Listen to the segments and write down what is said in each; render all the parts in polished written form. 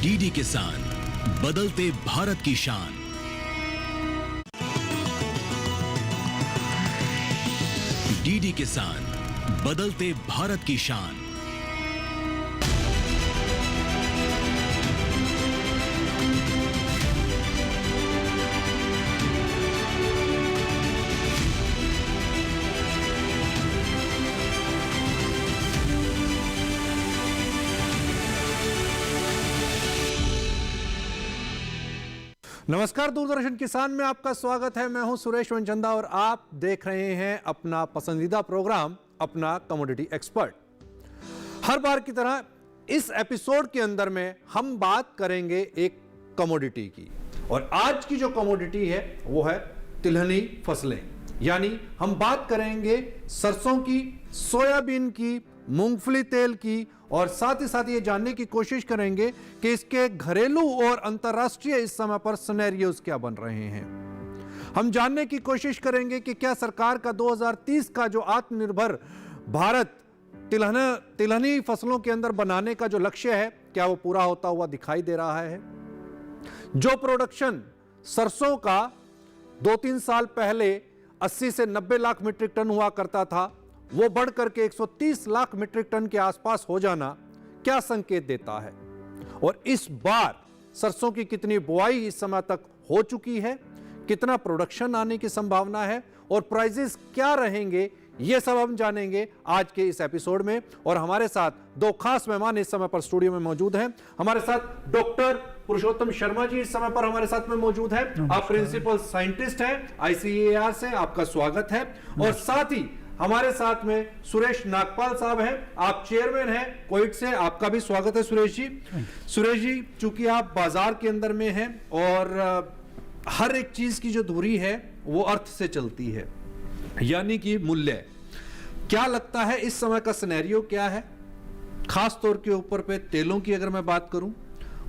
DD किसान, बदलते भारत की शान। डीडी किसान, बदलते भारत की शान। नमस्कार, दूरदर्शन किसान में आपका स्वागत है। मैं हूं सुरेश वंचंदा और आप देख रहे हैं अपना पसंदीदा प्रोग्राम अपना कमोडिटी एक्सपर्ट। हर बार की तरह इस एपिसोड के अंदर में हम बात करेंगे एक कमोडिटी की, और आज की जो कमोडिटी है वो है तिलहनी फसलें। यानी हम बात करेंगे सरसों की, सोयाबीन की, मूंगफली तेल की, और साथ ही साथ ये जानने की कोशिश करेंगे कि इसके घरेलू और अंतर्राष्ट्रीय इस समय पर सिनेरियोज क्या बन रहे हैं। हम जानने की कोशिश करेंगे कि क्या सरकार का 2030 का जो आत्मनिर्भर भारत तिलहनी फसलों के अंदर बनाने का जो लक्ष्य है, क्या वो पूरा होता हुआ दिखाई दे रहा है। जो प्रोडक्शन सरसों का 2-3 साल पहले 80 से 90 लाख मीट्रिक टन हुआ करता था, वो बढ़कर के 130 लाख मीट्रिक टन के आसपास हो जाना क्या संकेत देता है। और इस बार सरसों की कितनी बुआई इस समय तक हो चुकी है, कितना प्रोडक्शन आने की संभावना है और प्राइजेस क्या रहेंगे, ये सब हम जानेंगे आज के इस एपिसोड में। और हमारे साथ दो खास मेहमान इस समय पर स्टूडियो में मौजूद हैं। हमारे साथ डॉक्टर पुरुषोत्तम शर्मा जी इस समय पर हमारे साथ में मौजूद है। आप प्रिंसिपल साइंटिस्ट हैं ICAR से, आपका स्वागत है। और साथ ही हमारे साथ में सुरेश नागपाल साहब हैं, आप चेयरमैन हैं कोइट से, आपका भी स्वागत है सुरेश जी। सुरेश जी, चूंकि आप बाजार के अंदर में हैं और हर एक चीज की जो धुरी है वो अर्थ से चलती है, यानी कि मूल्य। क्या लगता है इस समय का सिनेरियो क्या है, खास तौर के ऊपर पे तेलों की अगर मैं बात करूं।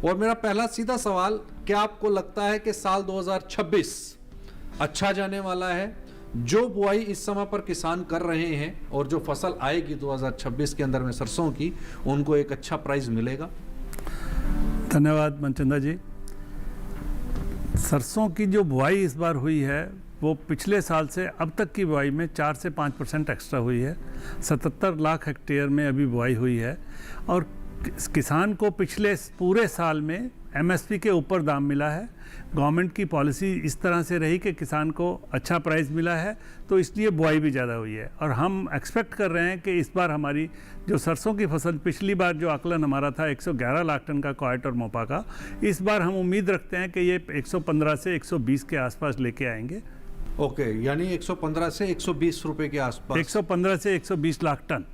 और मेरा पहला सीधा सवाल, क्या आपको लगता है कि साल 2026 अच्छा जाने वाला है? जो बुआई इस समय पर किसान कर रहे हैं और जो फसल आएगी 2026 के अंदर में सरसों की, उनको एक अच्छा प्राइस मिलेगा? धन्यवाद मनचंदा जी। सरसों की जो बुआई इस बार हुई है वो पिछले साल से अब तक की बुआई में 4 से 5% एक्स्ट्रा हुई है। 77 लाख हेक्टेयर में अभी बुआई हुई है और किसान को पिछले पूरे साल में MSP के ऊपर दाम मिला है। गवर्नमेंट की पॉलिसी इस तरह से रही कि किसान को अच्छा प्राइस मिला है, तो इसलिए बुआई भी ज़्यादा हुई है। और हम एक्सपेक्ट कर रहे हैं कि इस बार हमारी जो सरसों की फसल, पिछली बार जो आकलन हमारा था 111 लाख टन का क्वाइट और मोपा का, इस बार हम उम्मीद रखते हैं कि ये 115 से 120 के आसपास लेके आएंगे। ओके, यानी 115 से 120 रुपए के आसपास। 115 से 120 लाख टन।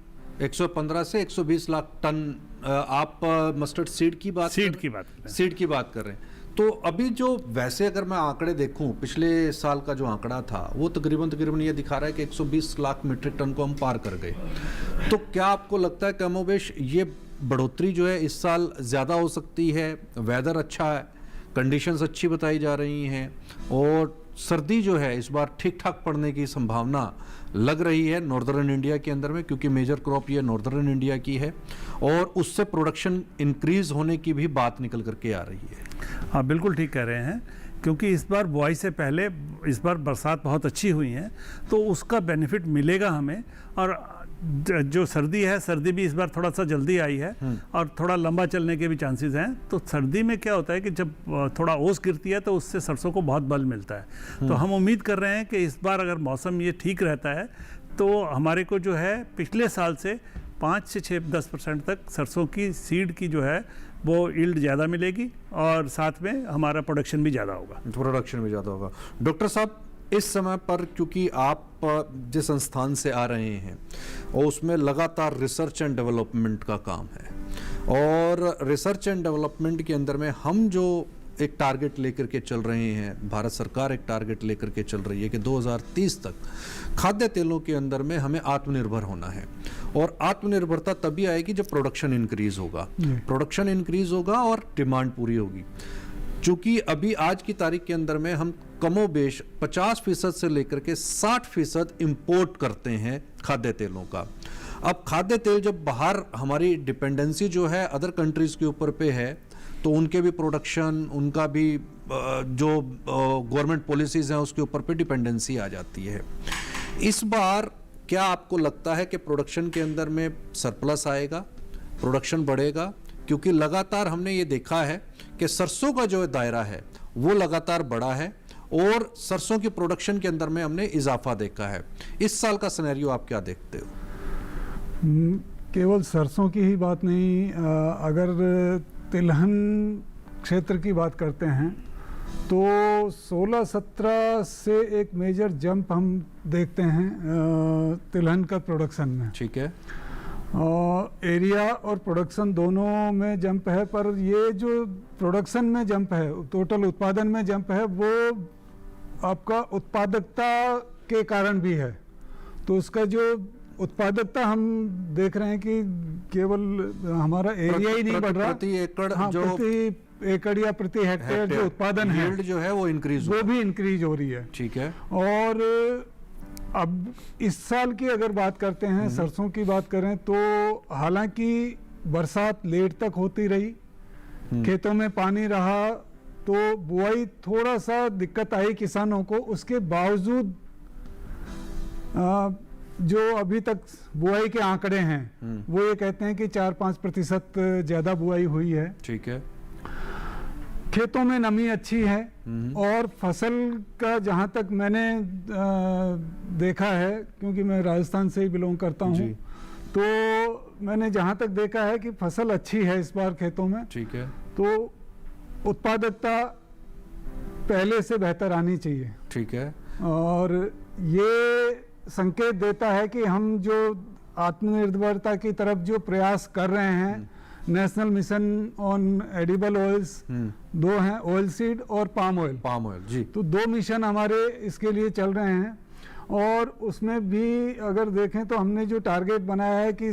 115 से 120 लाख टन। आप मस्टर्ड सीड की बात कर रहे हैं। तो अभी जो वैसे अगर मैं आंकड़े देखूं, पिछले साल का जो आंकड़ा था वो तकरीबन ये दिखा रहा है कि 120 लाख मीट्रिक टन को हम पार कर गए। तो क्या आपको लगता है कमोबेश ये बढ़ोतरी जो है इस साल ज़्यादा हो सकती है? वेदर अच्छा है, कंडीशंस अच्छी बताई जा रही हैं और सर्दी जो है इस बार ठीक ठाक पड़ने की संभावना लग रही है नॉर्दर्न इंडिया के अंदर में, क्योंकि मेजर क्रॉप ये नॉर्दर्न इंडिया की है और उससे प्रोडक्शन इंक्रीज होने की भी बात निकल करके आ रही है। हाँ, बिल्कुल ठीक कह रहे हैं, क्योंकि इस बार बुआई से पहले इस बार बरसात बहुत अच्छी हुई है, तो उसका बेनिफिट मिलेगा हमें। और जो सर्दी है, सर्दी भी इस बार थोड़ा सा जल्दी आई है और थोड़ा लंबा चलने के भी चांसेस हैं। तो सर्दी में क्या होता है कि जब थोड़ा ओस गिरती है तो उससे सरसों को बहुत बल मिलता है। तो हम उम्मीद कर रहे हैं कि इस बार अगर मौसम ये ठीक रहता है तो हमारे को जो है पिछले साल से 5 से 6-10% तक सरसों की सीड की जो है वो यील्ड ज़्यादा मिलेगी और साथ में हमारा प्रोडक्शन भी ज़्यादा होगा। डॉक्टर साहब, इस समय पर क्योंकि आप जिस संस्थान से आ रहे हैं और उसमें लगातार रिसर्च एंड डेवलपमेंट का काम है, और रिसर्च एंड डेवलपमेंट के अंदर में हम जो एक टारगेट लेकर के चल रहे हैं, भारत सरकार एक टारगेट लेकर के चल रही है कि 2030 तक खाद्य तेलों के अंदर में हमें आत्मनिर्भर होना है। और आत्मनिर्भरता तभी आएगी जब प्रोडक्शन इंक्रीज होगा और डिमांड पूरी होगी। चूंकि अभी आज की तारीख के अंदर में हम कमोबेश 50% से लेकर के 60% इंपोर्ट करते हैं खाद्य तेलों का। अब खाद्य तेल जब बाहर, हमारी डिपेंडेंसी जो है अदर कंट्रीज के ऊपर पे है, तो उनके भी प्रोडक्शन, उनका भी जो गवर्नमेंट पॉलिसीज हैं उसके ऊपर पे डिपेंडेंसी आ जाती है। इस बार क्या आपको लगता है कि प्रोडक्शन के अंदर में सरप्लस आएगा, प्रोडक्शन बढ़ेगा? क्योंकि लगातार हमने ये देखा है कि सरसों का जो दायरा है वो लगातार बढ़ा है और सरसों की प्रोडक्शन के अंदर में हमने इजाफा देखा है। इस साल का सिनेरियो आप क्या देखते हो? केवल सरसों की ही बात नहीं, अगर तिलहन क्षेत्र की बात करते हैं तो 16-17 से एक मेजर जंप हम देखते हैं तिलहन का प्रोडक्शन में। ठीक है। एरिया और प्रोडक्शन दोनों में जंप है, पर ये जो प्रोडक्शन में जंप है, टोटल उत्पादन में जंप है, वो आपका उत्पादकता के कारण भी है। तो उसका जो उत्पादकता हम देख रहे हैं कि केवल हमारा एरिया ही नहीं बढ़ रहा, प्रति एकड़ प्रति एकड़ या प्रति हेक्टेयर जो उत्पादन है, यील्ड जो है वो इंक्रीज, वो भी इंक्रीज हो रही है। ठीक है। और अब इस साल की अगर बात करते हैं, सरसों की बात करें तो हालांकि बरसात लेट तक होती रही, खेतों में पानी रहा, तो बुआई थोड़ा सा दिक्कत आई किसानों को। उसके बावजूद जो अभी तक बुआई के आंकड़े हैं वो ये कहते हैं कि 4-5% ज़्यादा बुआई हुई है। ठीक है। खेतों में नमी अच्छी है और फसल का जहाँ तक मैंने देखा है, क्योंकि मैं राजस्थान से ही बिलोंग करता हूँ, तो मैंने जहाँ तक देखा है कि फसल अच्छी है इस बार खेतों में। ठीक है। तो उत्पादकता पहले से बेहतर आनी चाहिए। ठीक है। और ये संकेत देता है कि हम जो आत्मनिर्भरता की तरफ जो प्रयास कर रहे हैं, national mission on edible oils, 2 हैं, ऑयल सीड और पाम ऑयल। पाम ऑयल, जी। तो 2 मिशन हमारे इसके लिए चल रहे हैं। और उसमें भी अगर देखें तो हमने जो टारगेट बनाया है कि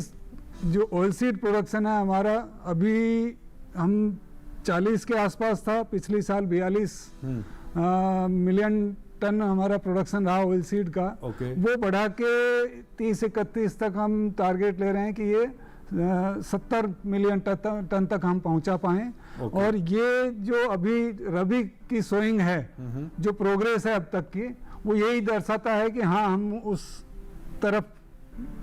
जो ऑयल सीड प्रोडक्शन है हमारा, अभी हम 40 के आसपास था, पिछले साल 42 मिलियन टन हमारा प्रोडक्शन रहा ऑयल सीड का। वो बढ़ा के 30-31 तक हम टारगेट ले रहे हैं कि ये 70 मिलियन टन तक हम पहुंचा पाएं। और ये जो अभी रबी की सोइंग है, जो प्रोग्रेस है अब तक की, वो यही दर्शाता है कि हाँ, हम उस तरफ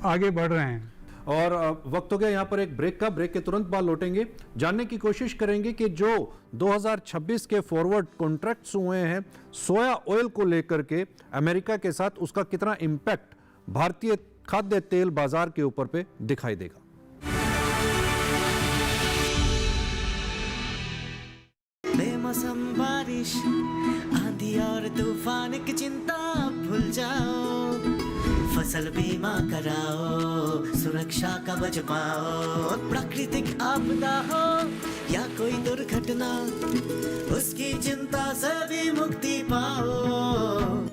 आगे बढ़ रहे हैं। और वक्त हो गया यहाँ पर एक ब्रेक का। ब्रेक के तुरंत बाद लौटेंगे, जानने की कोशिश करेंगे कि जो 2026 के फॉरवर्ड कॉन्ट्रैक्ट्स हुए हैं सोया ऑयल को लेकर के अमेरिका के साथ, उसका कितना इंपैक्ट भारतीय खाद्य तेल बाजार के ऊपर पे दिखाई देगा। बेमौसम बारिश, आंधी और तूफान की चिंता भूल जाओ, फसल बीमा कराओ, सुरक्षा कवच पाओ। प्राकृतिक आपदा हो या कोई दुर्घटना, उसकी चिंता से भी मुक्ति पाओ।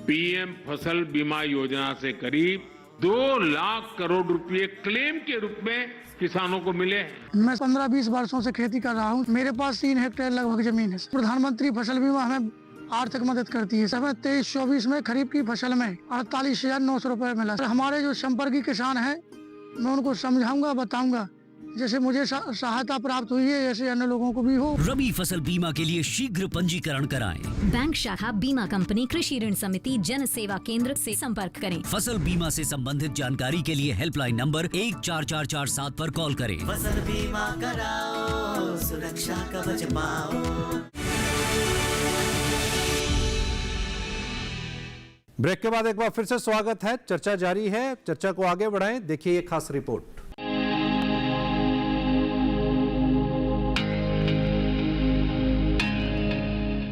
पीएम फसल बीमा योजना से करीब 2 लाख करोड़ रुपए क्लेम के रूप में किसानों को मिले। मैं 15-20 वर्षों से खेती कर रहा हूँ। मेरे पास 3 हेक्टेयर लगभग जमीन है। प्रधानमंत्री फसल बीमा हमें आर्थिक मदद करती है। हमें 23-24 में खरीफ की फसल में 48,900 रुपए मिला। हमारे जो संपर्की किसान हैं, मैं उनको समझाऊंगा, बताऊंगा, जैसे मुझे सहायता प्राप्त हुई है ऐसे अन्य लोगों को भी हो। रबी फसल बीमा के लिए शीघ्र पंजीकरण कराएं। बैंक शाखा, बीमा कंपनी, कृषि ऋण समिति, जन सेवा केंद्र से संपर्क करें। फसल बीमा से संबंधित जानकारी के लिए हेल्पलाइन नंबर 14447 पर कॉल करें। फसल बीमा कराओ, सुरक्षा कवच पाओ। ब्रेक के बाद एक बार फिर से स्वागत है। चर्चा जारी है, चर्चा को आगे बढ़ाएं। देखिए ये खास रिपोर्ट।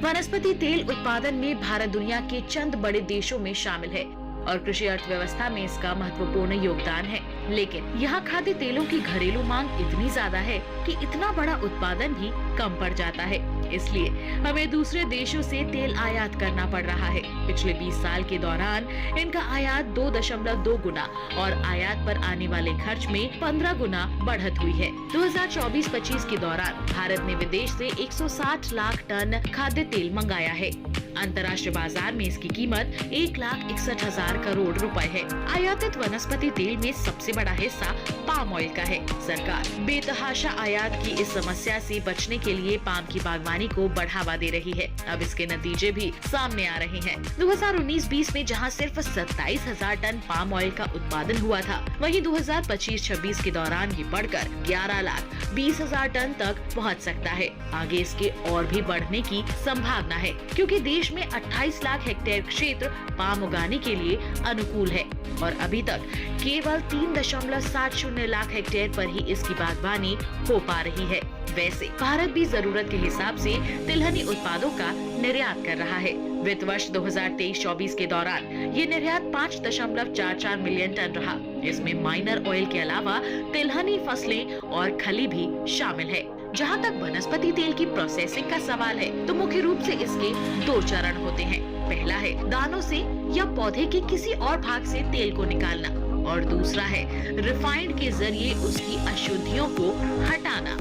वनस्पति तेल उत्पादन में भारत दुनिया के चंद बड़े देशों में शामिल है और कृषि अर्थव्यवस्था में इसका महत्वपूर्ण योगदान है। लेकिन यहाँ खाद्य तेलों की घरेलू मांग इतनी ज्यादा है कि इतना बड़ा उत्पादन भी कम पड़ जाता है। इसलिए हमें दूसरे देशों से तेल आयात करना पड़ रहा है। पिछले 20 साल के दौरान इनका आयात 2.2 गुना और आयात पर आने वाले खर्च में 15 गुना बढ़त हुई है। 2024-25 के दौरान भारत ने विदेश से 160 लाख टन खाद्य तेल मंगाया है। अंतर्राष्ट्रीय बाजार में इसकी कीमत 1,61,000 करोड़ रुपए है। आयातित वनस्पति तेल में सबसे बड़ा हिस्सा पाम ऑयल का है। सरकार बेतहाशा आयात की इस समस्या से बचने के लिए पाम की बागवानी को बढ़ावा दे रही है। अब इसके नतीजे भी सामने आ रहे हैं। 2019-20 में जहां सिर्फ 27,000 टन पाम ऑयल का उत्पादन हुआ था, वहीं 2025-26 के दौरान ये बढ़कर 11,20,000 टन तक पहुंच सकता है। आगे इसके और भी बढ़ने की संभावना है, क्योंकि देश में 28 लाख हेक्टेयर क्षेत्र पाम उगाने के लिए अनुकूल है और अभी तक केवल 3.70 लाख हेक्टेयर पर ही इसकी बागवानी हो पा रही है। वैसे भारत भी जरूरत के हिसाब से तिलहनी उत्पादों का निर्यात कर रहा है। वित्त वर्ष 2023-24 के दौरान ये निर्यात 5.44 मिलियन टन रहा। इसमें माइनर ऑयल के अलावा तिलहनी फसलें और खली भी शामिल है। जहां तक वनस्पति तेल की प्रोसेसिंग का सवाल है, तो मुख्य रूप से इसके 2 चरण होते हैं। पहला है दानों से या पौधे के किसी और भाग से तेल को निकालना और दूसरा है रिफाइंड के जरिए उसकी अशुद्धियों को हटाना।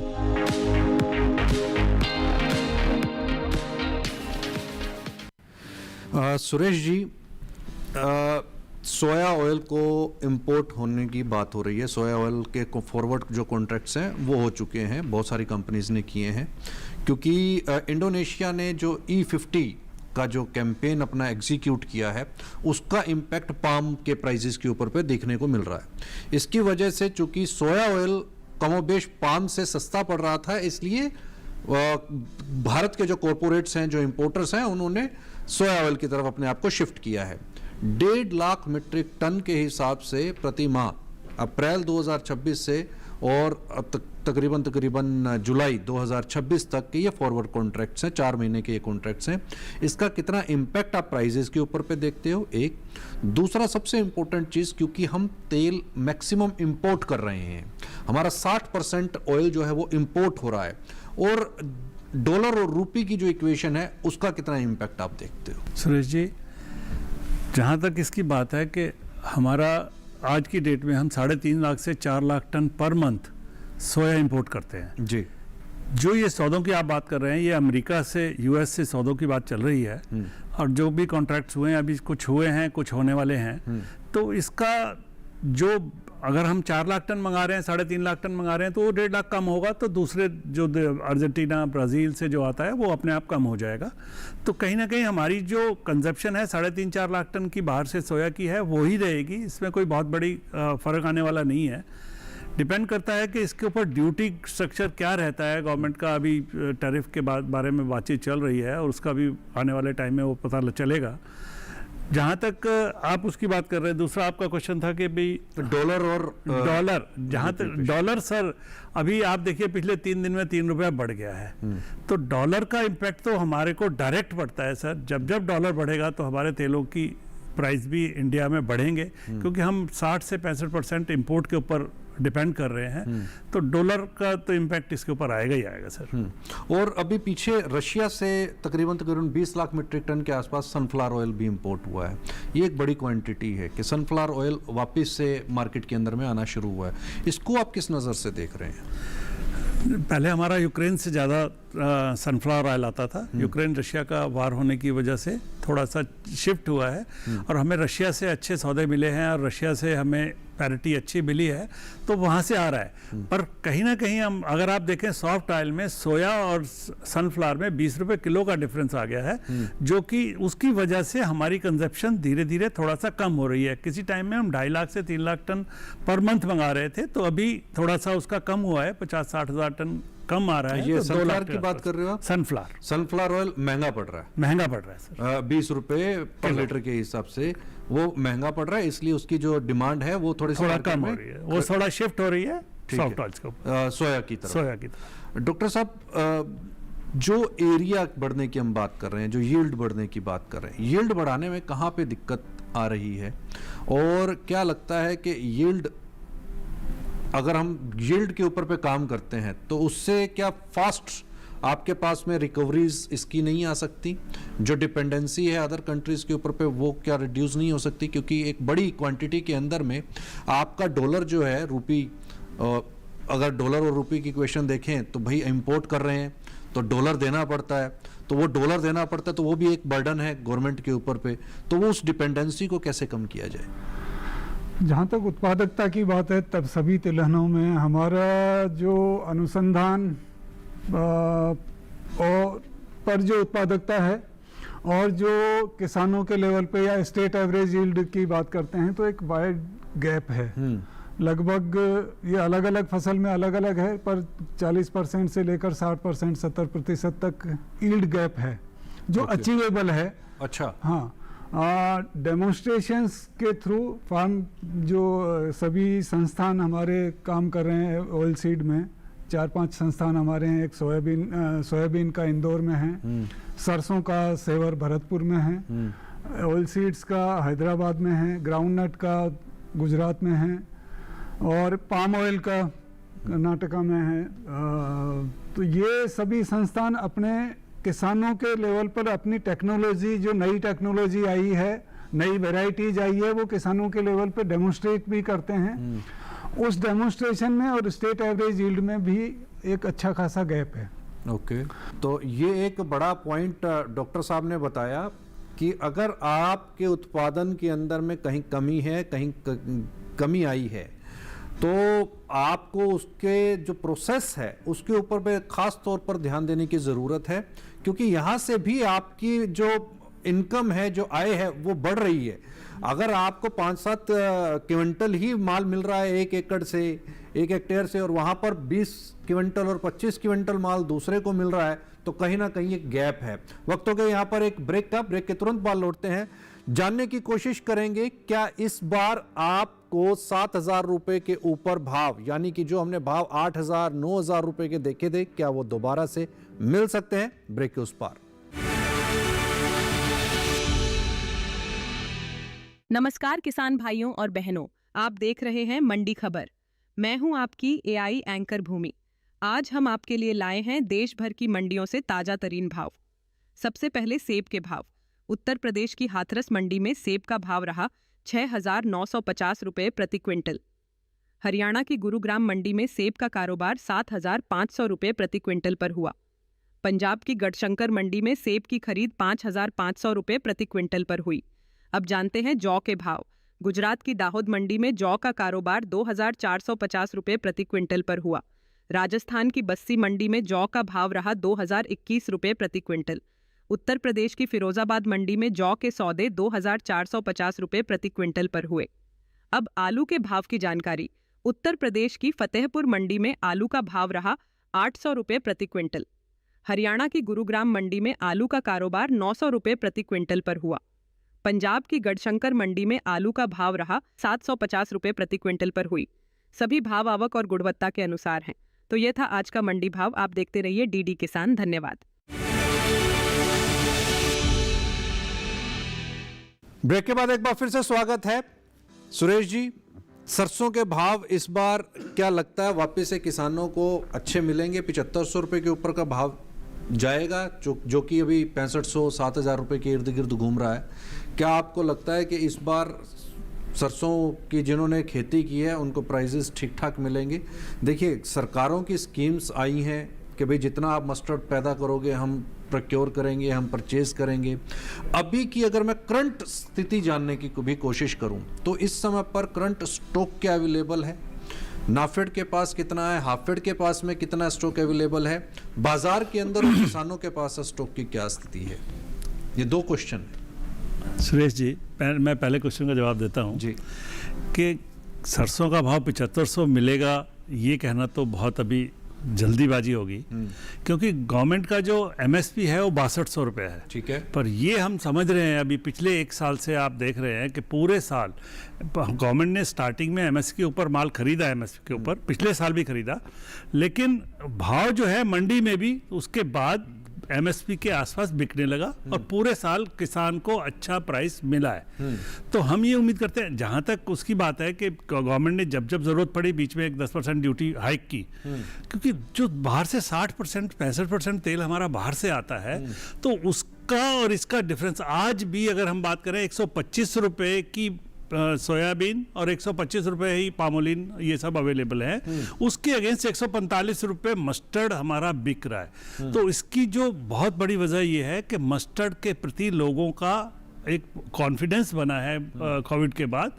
सुरेश जी, सोया ऑयल को इंपोर्ट होने की बात हो रही है। सोया ऑयल के फॉरवर्ड जो कॉन्ट्रैक्ट्स हैं वो हो चुके हैं, बहुत सारी कंपनीज ने किए हैं, क्योंकि इंडोनेशिया ने जो E50 का जो कैंपेन अपना एग्जीक्यूट किया है उसका इम्पैक्ट पाम के प्राइसेस के ऊपर पे देखने को मिल रहा है। इसकी वजह से चूंकि सोया ऑयल कमोबेश पाम से सस्ता पड़ रहा था, इसलिए भारत के जो कॉरपोरेट्स हैं, जो इंपोर्टर्स हैं, उन्होंने सोया ऑयल की तरफ अपने आप को शिफ्ट किया है। 1.5 लाख मीट्रिक टन के हिसाब से प्रति माह अप्रैल 2026 से और तकरीबन जुलाई 2026 तक के ये फॉरवर्ड कॉन्ट्रैक्ट्स हैं, 4 महीने के ये कॉन्ट्रैक्ट्स हैं। इसका कितना इम्पैक्ट आप प्राइजेस के ऊपर पे देखते हो? एक दूसरा सबसे इंपॉर्टेंट चीज़, क्योंकि हम तेल मैक्सिमम इंपोर्ट कर रहे हैं, हमारा 60% ऑयल जो है वो इंपोर्ट हो रहा है, और डॉलर और रुपये की जो इक्वेशन है उसका कितना इम्पैक्ट आप देखते हो? सुरेश जी, जहाँ तक इसकी बात है कि हमारा आज की डेट में हम 3.5 लाख से 4 लाख टन पर मंथ सोया इंपोर्ट करते हैं जी। जो ये सौदों की आप बात कर रहे हैं, ये अमेरिका से, यूएस से सौदों की बात चल रही है, और जो भी कॉन्ट्रैक्ट्स हुए हैं, अभी कुछ हुए हैं, कुछ होने वाले हैं, तो इसका जो अगर हम 4 लाख टन मंगा रहे हैं, 3.5 लाख टन मंगा रहे हैं, तो वो 1.5 लाख कम होगा, तो दूसरे जो अर्जेंटीना, ब्राज़ील से जो आता है वो अपने आप कम हो जाएगा। तो कहीं ना कहीं हमारी जो कंजप्शन है 3.5-4 लाख टन की बाहर से सोया की है वो ही रहेगी। इसमें कोई बहुत बड़ी फ़र्क आने वाला नहीं है। डिपेंड करता है कि इसके ऊपर ड्यूटी स्ट्रक्चर क्या रहता है गवर्नमेंट का। अभी टैरिफ के बारे में बातचीत चल रही है और उसका भी आने वाले टाइम में वो पता चलेगा। जहाँ तक आप उसकी बात कर रहे हैं, दूसरा आपका क्वेश्चन था कि भाई डॉलर, जहाँ तक डॉलर, सर अभी आप देखिए पिछले 3 दिन में 3 रुपया बढ़ गया है, तो डॉलर का इम्पैक्ट तो हमारे को डायरेक्ट पड़ता है सर। जब जब डॉलर बढ़ेगा तो हमारे तेलों की प्राइस भी इंडिया में बढ़ेंगे, क्योंकि हम 60 से 65% इम्पोर्ट के ऊपर डिपेंड कर रहे हैं, तो डॉलर का तो इम्पैक्ट इसके ऊपर आएगा ही आएगा सर। और अभी पीछे रशिया से तकरीबन 20 लाख मीट्रिक टन के आसपास सनफ्लावर ऑयल भी इंपोर्ट हुआ है। ये एक बड़ी क्वांटिटी है कि सनफ्लावर ऑयल वापस से मार्केट के अंदर में आना शुरू हुआ है। इसको आप किस नज़र से देख रहे हैं? पहले हमारा यूक्रेन से ज़्यादा सनफ्लावर ऑयल आता था। यूक्रेन रशिया का वार होने की वजह से थोड़ा सा शिफ्ट हुआ है, और हमें रशिया से अच्छे सौदे मिले हैं और रशिया से हमें पैरिटी अच्छी मिली है, तो वहाँ से आ रहा है। पर कहीं ना कहीं हम अगर आप देखें सॉफ्ट ऑयल में सोया और सनफ्लावर में 20 रुपये किलो का डिफरेंस आ गया है, जो कि उसकी वजह से हमारी कंजप्शन धीरे धीरे थोड़ा सा कम हो रही है। किसी टाइम में हम 2.5 लाख से 3 लाख टन पर मंथ मंगा रहे थे, तो अभी थोड़ा सा उसका कम हुआ है, 50-60 हज़ार टन कम आ रहा है। ये तो सनफ्लावर की बात कर रहे हो आप? सनफ्लावर ऑयल महंगा पड़ रहा है, सर। 20 रुपए पर लीटर के हिसाब से वो महंगा पड़ रहा है, इसलिए उसकी जो डिमांड है वो थोड़ा कम हो रही है, वो थोड़ा शिफ्ट हो रही है सॉफ्ट ऑयल्स को, सोया की तरफ। डॉक्टर साहब, जो एरिया बढ़ने की हम बात कर रहे हैं, जो यील्ड बढ़ने की बात कर रहे हैं, यील्ड बढ़ाने में कहाँ पे दिक्कत आ रही है, और क्या लगता है कि यील्ड, अगर हम यील्ड के ऊपर पे काम करते हैं तो उससे क्या फास्ट आपके पास में रिकवरीज इसकी नहीं आ सकती? जो डिपेंडेंसी है अदर कंट्रीज के ऊपर पे वो क्या रिड्यूस नहीं हो सकती? क्योंकि एक बड़ी क्वांटिटी के अंदर में आपका डॉलर जो है, रूपी, अगर डॉलर और रूपी की इक्वेशन देखें तो भाई इंपोर्ट कर रहे हैं तो डॉलर देना पड़ता है, तो वो डॉलर देना पड़ता है तो वो भी एक बर्डन है गवर्नमेंट के ऊपर पे। तो वो उस डिपेंडेंसी को कैसे कम किया जाए? जहाँ तक उत्पादकता की बात है, तब सभी तिलहनों में हमारा जो अनुसंधान और पर जो उत्पादकता है और जो किसानों के लेवल पे या स्टेट एवरेज यील्ड की बात करते हैं तो एक वाइड गैप है। लगभग ये अलग अलग फसल में अलग अलग है, पर 40% से लेकर 60%, 70% तक यील्ड गैप है जो अचीवेबल है। अच्छा, हाँ, डेमोन्स्ट्रेशंस के थ्रू फार्म जो सभी संस्थान हमारे काम कर रहे हैं ऑयल सीड में, 4-5 संस्थान हमारे हैं। एक सोयाबीन का इंदौर में है, सरसों का सेवर भरतपुर में है, ऑयल सीड्स का हैदराबाद में है, ग्राउंडनट का गुजरात में है और पाम ऑयल का कर्नाटका में है। तो ये सभी संस्थान अपने किसानों के लेवल पर अपनी टेक्नोलॉजी, जो नई टेक्नोलॉजी आई है, नई वैरायटीज आई है, वो किसानों के लेवल पर डेमोन्स्ट्रेट भी करते हैं। उस डेमोन्स्ट्रेशन में और स्टेट एवरेज यील्ड में भी एक अच्छा खासा गैप है। ओके, तो ये एक बड़ा पॉइंट डॉक्टर साहब ने बताया कि अगर आपके उत्पादन के अंदर में कहीं कमी है, कहीं कमी आई है, तो आपको उसके जो प्रोसेस है उसके ऊपर पे खास तौर पर ध्यान देने की ज़रूरत है, क्योंकि यहाँ से भी आपकी जो इनकम है, जो आय है, वो बढ़ रही है। अगर आपको 5-7 क्विंटल ही माल मिल रहा है 1 एकड़ से, 1 हेक्टेयर से, और वहाँ पर 20 क्विंटल और 25 क्विंटल माल दूसरे को मिल रहा है, तो कहीं ना कहीं एक गैप है। वक्त हो गया यहाँ पर एक ब्रेक का। ब्रेक के तुरंत बाद लौटते हैं, जानने की कोशिश करेंगे क्या इस बार आपको 7,000 रुपए के ऊपर भाव, यानी कि जो हमने भाव 8,000, 9,000 रुपए के देखे थे, क्या वो दोबारा से मिल सकते हैं? ब्रेक के उस पार। नमस्कार किसान भाइयों और बहनों, आप देख रहे हैं मंडी खबर। मैं हूं आपकी एआई एंकर भूमि। आज हम आपके लिए लाए हैं देश भर की मंडियों से ताजा तरीन भाव। सबसे पहले सेब के भाव। उत्तर प्रदेश की हाथरस मंडी में सेब का भाव रहा 6,950 रुपये प्रति क्विंटल। हरियाणा की गुरुग्राम मंडी में सेब का कारोबार 7,500 रुपये प्रति क्विंटल पर हुआ। पंजाब की गढ़शंकर मंडी में सेब की खरीद 5,500 रुपये प्रति क्विंटल पर हुई। अब जानते हैं जौ के भाव। गुजरात की दाहोद मंडी में जौ का कारोबार 2,450 रुपये प्रति क्विंटल पर हुआ। राजस्थान की बस्सी मंडी में जौ का भाव रहा 2,021 रुपये प्रति क्विंटल। उत्तर प्रदेश की फिरोजाबाद मंडी में जौ के सौदे 2,450 रुपये प्रति क्विंटल पर हुए। अब आलू के भाव की जानकारी। उत्तर प्रदेश की फतेहपुर मंडी में आलू का भाव रहा 800 रुपये प्रति क्विंटल। हरियाणा की गुरुग्राम मंडी में आलू का कारोबार 900 रुपये प्रति क्विंटल पर हुआ। पंजाब की गढ़शंकर मंडी में आलू का भाव रहा 750 रुपये प्रति क्विंटल पर हुई। सभी भाव आवक और गुणवत्ता के अनुसार हैं। तो यह था आज का मंडी भाव। आप देखते रहिए डीडी किसान। धन्यवाद। ब्रेक के बाद एक बार फिर से स्वागत है। सुरेश जी, सरसों के भाव इस बार क्या लगता है वापस से किसानों को अच्छे मिलेंगे? 7,500 रुपये के ऊपर का भाव जाएगा, जो कि अभी 6,500, 7,000 रुपये के इर्द गिर्द घूम रहा है। क्या आपको लगता है कि इस बार सरसों की जिन्होंने खेती की है उनको प्राइजेस ठीक ठाक मिलेंगे? देखिए, सरकारों की स्कीम्स आई हैं कि भाई जितना आप मस्टर्ड पैदा करोगे हम प्रोक्योर करेंगे, हम परचेज करेंगे। अभी की अगर मैं करंट स्थिति जानने की भी कोशिश करूं तो इस समय पर करंट स्टॉक क्या अवेलेबल है? नाफेड के पास कितना है? हाफेड के पास में कितना स्टॉक अवेलेबल है? बाजार के अंदर और किसानों के पास स्टॉक की क्या स्थिति है? ये 2 क्वेश्चन है। सुरेश जी, मैं पहले क्वेश्चन का जवाब देता हूं जी कि सरसों का भाव 7,500 मिलेगा, ये कहना तो बहुत अभी जल्दीबाजी होगी, क्योंकि गवर्नमेंट का जो एमएसपी है वो 6,200 रुपये है। ठीक है, पर ये हम समझ रहे हैं अभी पिछले 1 साल से आप देख रहे हैं कि पूरे साल गवर्नमेंट ने स्टार्टिंग में एमएसपी के ऊपर माल खरीदा, एमएसपी के ऊपर पिछले साल भी खरीदा, लेकिन भाव जो है मंडी में भी उसके बाद MSP के आसपास बिकने लगा और पूरे साल किसान को अच्छा प्राइस मिला है। तो हम ये उम्मीद करते हैं, जहाँ तक उसकी बात है कि गवर्नमेंट ने जब जब जरूरत पड़ी बीच में एक 10% ड्यूटी हाइक की, क्योंकि जो बाहर से 60% 65% तेल हमारा बाहर से आता है, तो उसका और इसका डिफरेंस आज भी अगर हम बात करें 125 रुपए की सोयाबीन और 125 रुपए ही पामोलिन ये सब अवेलेबल है, उसके अगेंस्ट 145 रुपए मस्टर्ड हमारा बिक रहा है। तो इसकी जो बहुत बड़ी वजह ये है कि मस्टर्ड के प्रति लोगों का एक कॉन्फिडेंस बना है कोविड के बाद,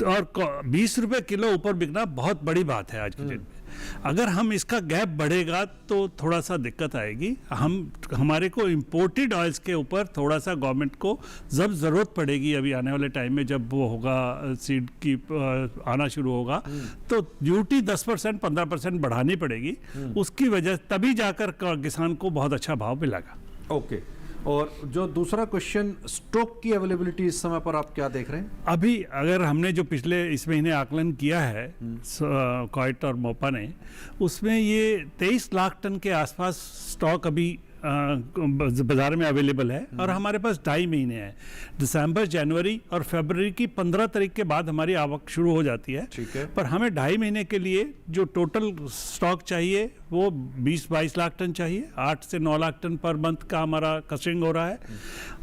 और 20 रुपए किलो ऊपर बिकना बहुत बड़ी बात है आज के दिन में। अगर हम इसका गैप बढ़ेगा तो थोड़ा सा दिक्कत आएगी। हमारे को इंपोर्टेड ऑयल्स के ऊपर थोड़ा सा गवर्नमेंट को जब ज़रूरत पड़ेगी, अभी आने वाले टाइम में जब वो होगा सीड की आना शुरू होगा, तो ड्यूटी 10% 15% बढ़ानी पड़ेगी। उसकी वजह तभी जाकर किसान को बहुत अच्छा भाव मिलेगा। ओके, और जो दूसरा क्वेश्चन, स्टॉक की अवेलेबिलिटी इस समय पर आप क्या देख रहे हैं? अभी अगर हमने जो पिछले इस महीने आकलन किया है क्वाइट और मोपा ने, उसमें ये 23 लाख टन के आसपास स्टॉक अभी बाजार में अवेलेबल है, और हमारे पास 2.5 महीने हैं। दिसंबर, जनवरी और फरवरी की 15 तारीख के बाद हमारी आवक शुरू हो जाती है। ठीक है। पर हमें 2.5 महीने के लिए जो टोटल स्टॉक चाहिए वो 20-22 लाख टन चाहिए। 8 से 9 लाख टन पर मंथ का हमारा कस्टिंग हो रहा है,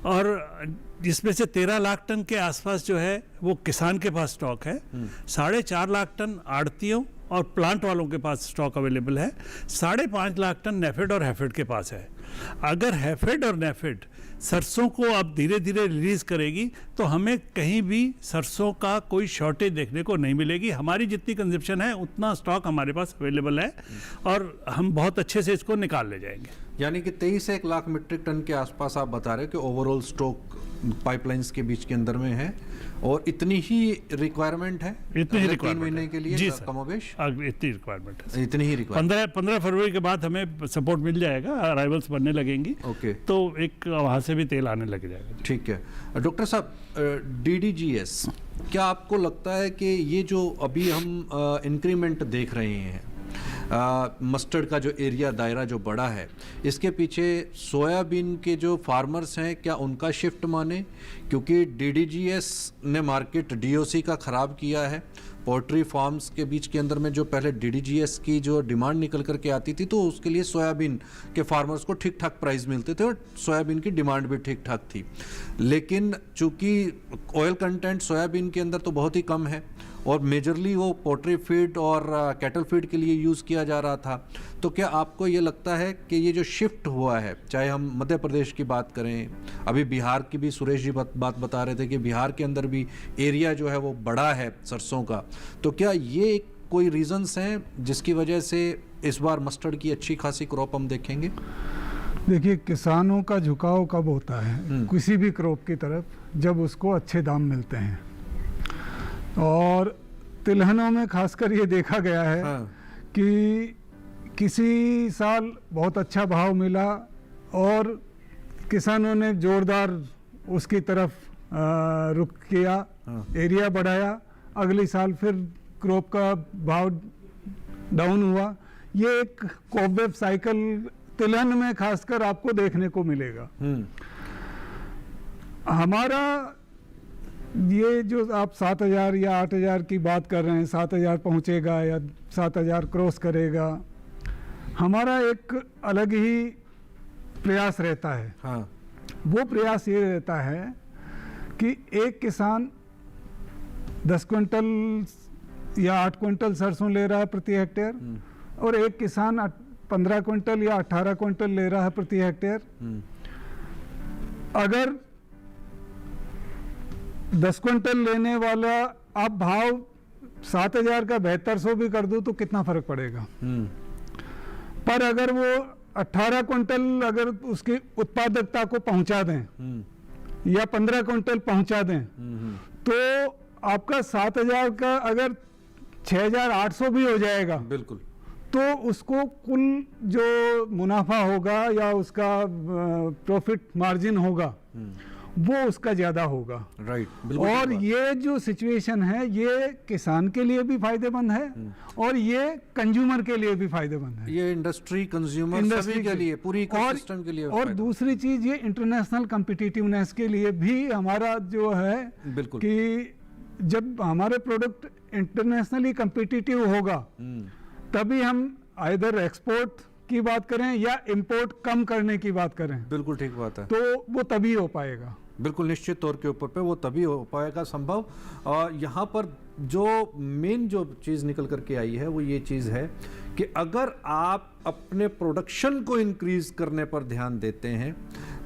और जिसमें से 13 लाख टन के आसपास जो है वो किसान के पास स्टॉक है। 4.5 लाख टन आड़तियों और प्लांट वालों के पास स्टॉक अवेलेबल है। 5.5 लाख टन नेफेड और हैफेड के पास है। अगर हैफेड और नेफेड सरसों को अब धीरे धीरे रिलीज करेगी तो हमें कहीं भी सरसों का कोई शॉर्टेज देखने को नहीं मिलेगी। हमारी जितनी कंजप्शन है उतना स्टॉक हमारे पास अवेलेबल है, और हम बहुत अच्छे से इसको निकाल ले जाएंगे। यानी कि 23 से 1 लाख मीट्रिक टन के आसपास आप बता रहे हो कि ओवरऑल स्टॉक पाइपलाइंस के बीच के अंदर में है, और इतनी ही रिक्वायरमेंट है इतनी ही 3 महीने के लिए? जी कमोबेश इतनी रिक्वायरमेंट है, इतनी ही रिक्वायरमेंट। 15 फरवरी के बाद हमें सपोर्ट मिल जाएगा, अराइवल्स बनने लगेंगी। ओके, तो एक वहाँ से भी तेल आने लग जाएगा। ठीक है डॉक्टर साहब, DDGS, क्या आपको लगता है कि ये जो अभी हम इंक्रीमेंट देख रहे हैं, मस्टर्ड का जो एरिया दायरा जो बड़ा है, इसके पीछे सोयाबीन के जो फार्मर्स हैं क्या उनका शिफ्ट माने? क्योंकि DDGS ने मार्केट DOC का ख़राब किया है। पोल्ट्री फार्म्स के बीच के अंदर में जो पहले DDGS की जो डिमांड निकल करके आती थी, तो उसके लिए सोयाबीन के फार्मर्स को ठीक ठाक प्राइस मिलते थे और सोयाबीन की डिमांड भी ठीक ठाक थी। लेकिन चूंकि ऑयल कंटेंट सोयाबीन के अंदर तो बहुत ही कम है, और मेजरली वो पोल्ट्री फीड और कैटल फीड के लिए यूज़ किया जा रहा था, तो क्या आपको ये लगता है कि ये जो शिफ्ट हुआ है, चाहे हम मध्य प्रदेश की बात करें, अभी बिहार की भी सुरेश जी बात बता रहे थे कि बिहार के अंदर भी एरिया जो है वो बड़ा है सरसों का, तो क्या ये कोई रीजंस हैं जिसकी वजह से इस बार मस्टर्ड की अच्छी खासी क्रॉप हम देखेंगे? देखिए, किसानों का झुकाव कब होता है किसी भी क्रॉप की तरफ, जब उसको अच्छे दाम मिलते हैं, और तिलहनों में खासकर ये देखा गया है कि किसी साल बहुत अच्छा भाव मिला और किसानों ने जोरदार उसकी तरफ रुख किया, एरिया बढ़ाया, अगले साल फिर क्रॉप का भाव डाउन हुआ। ये एक कोबवेब साइकिल तिलहन में खासकर आपको देखने को मिलेगा। हमारा ये जो आप 7,000 या 8,000 की बात कर रहे हैं, 7,000 पहुंचेगा या 7,000 क्रॉस करेगा, हमारा एक अलग ही प्रयास रहता है। हाँ। वो प्रयास ये रहता है कि एक किसान 10 क्विंटल या 8 क्विंटल सरसों ले रहा है प्रति हेक्टेयर, और एक किसान 15 क्विंटल या 18 क्विंटल ले रहा है प्रति हेक्टेयर। अगर 10 क्विंटल लेने वाला आप भाव 7,000 का 7200 भी कर दूं तो कितना फर्क पड़ेगा। पर अगर वो 18 क्विंटल अगर उसकी उत्पादकता को पहुंचा दें या 15 क्विंटल पहुंचा दें, तो आपका 7,000 का अगर 6,800 भी हो जाएगा, बिल्कुल, तो उसको कुल जो मुनाफा होगा या उसका प्रॉफिट मार्जिन होगा वो उसका ज़्यादा होगा। राइट, और ये जो सिचुएशन है ये किसान के लिए भी फायदेमंद है और ये कंज्यूमर के लिए भी फायदेमंद है। ये इंडस्ट्री, कंज्यूमर सभी के लिए, पूरी इकोसिस्टम के लिए। और दूसरी चीज ये इंटरनेशनल कम्पिटिटिवनेस के लिए भी हमारा जो है बिल्कुल कि जब हमारे प्रोडक्ट इंटरनेशनली कम्पिटिटिव होगा तभी हम आइदर एक्सपोर्ट की बात करें या इंपोर्ट कम करने की बात करें, बिल्कुल ठीक बात है, तो वो तभी हो पाएगा। बिल्कुल निश्चित तौर के ऊपर पे वो तभी हो पाएगा संभव। यहाँ पर जो मेन जो चीज़ निकल करके आई है वो ये चीज़ है कि अगर आप अपने प्रोडक्शन को इंक्रीज करने पर ध्यान देते हैं,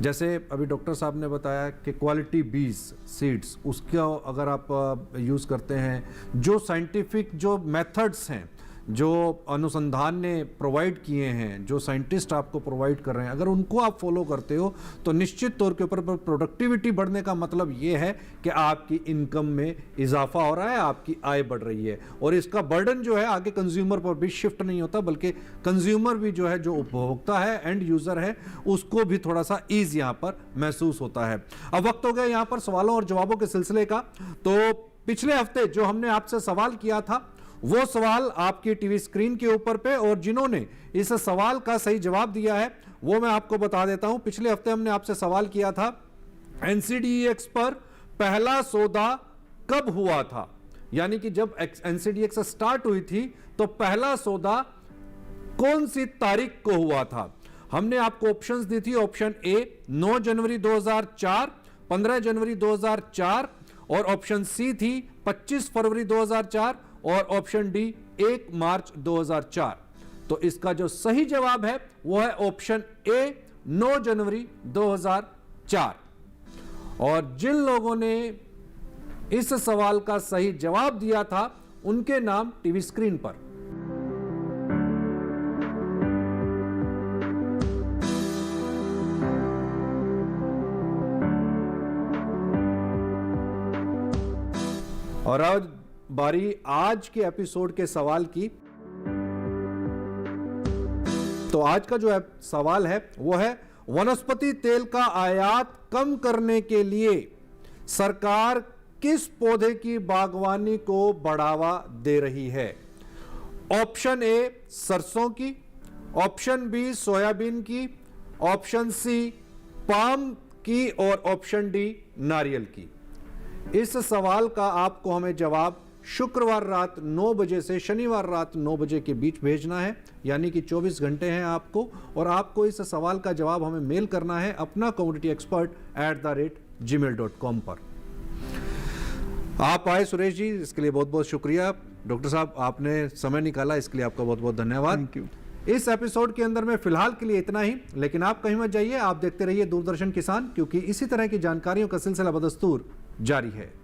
जैसे अभी डॉक्टर साहब ने बताया कि क्वालिटी बीज सीड्स, उसका अगर आप यूज़ करते हैं, जो साइंटिफिक जो मेथड्स हैं, जो अनुसंधान ने प्रोवाइड किए हैं, जो साइंटिस्ट आपको प्रोवाइड कर रहे हैं, अगर उनको आप फॉलो करते हो तो निश्चित तौर के ऊपर प्रोडक्टिविटी बढ़ने का मतलब ये है कि आपकी इनकम में इजाफा हो रहा है, आपकी आय बढ़ रही है और इसका बर्डन जो है आगे कंज्यूमर पर भी शिफ्ट नहीं होता, बल्कि कंज्यूमर भी जो है, जो उपभोक्ता है, एंड यूजर है, उसको भी थोड़ा सा ईज यहाँ पर महसूस होता है। अब वक्त हो गया यहाँ पर सवालों और जवाबों के सिलसिले का। तो पिछले हफ्ते जो हमने आपसे सवाल किया था वो सवाल आपकी टीवी स्क्रीन के ऊपर पे, और जिन्होंने इस सवाल का सही जवाब दिया है वो मैं आपको बता देता हूं। पिछले हफ्ते हमने आपसे सवाल किया था एनसीडीएक्स पर पहला सौदा कब हुआ था, यानी कि जब एनसीडीएक्स स्टार्ट हुई थी तो पहला सौदा कौन सी तारीख को हुआ था। हमने आपको ऑप्शंस दी थी। ऑप्शन ए 9 जनवरी 2004, 15 जनवरी 2004, और ऑप्शन सी थी 25 फरवरी 2004, और ऑप्शन डी 1 मार्च 2004। तो इसका जो सही जवाब है वो है ऑप्शन ए 9 जनवरी 2004। और जिन लोगों ने इस सवाल का सही जवाब दिया था उनके नाम टीवी स्क्रीन पर। और आज बारी आज के एपिसोड के सवाल की। तो आज का जो सवाल है वो है वनस्पति तेल का आयात कम करने के लिए सरकार किस पौधे की बागवानी को बढ़ावा दे रही है। ऑप्शन ए सरसों की, ऑप्शन बी सोयाबीन की, ऑप्शन सी पाम की, और ऑप्शन डी नारियल की। इस सवाल का आपको हमें जवाब शुक्रवार रात 9 बजे से शनिवार रात 9 बजे के बीच भेजना है, यानी कि 24 घंटे हैं आपको, और आपको इस सवाल का जवाब हमें मेल करना है अपना commodityexpert@gmail.com पर। आप आए सुरेश जी, इसके लिए बहुत बहुत शुक्रिया। डॉक्टर साहब आपने समय निकाला, इसके लिए आपका बहुत बहुत धन्यवाद। Thank you. इस एपिसोड के अंदर में फिलहाल के लिए इतना ही, लेकिन आप कहीं मत जाइए, आप देखते रहिए दूरदर्शन किसान, क्योंकि इसी तरह की जानकारियों का सिलसिला बदस्तूर जारी है।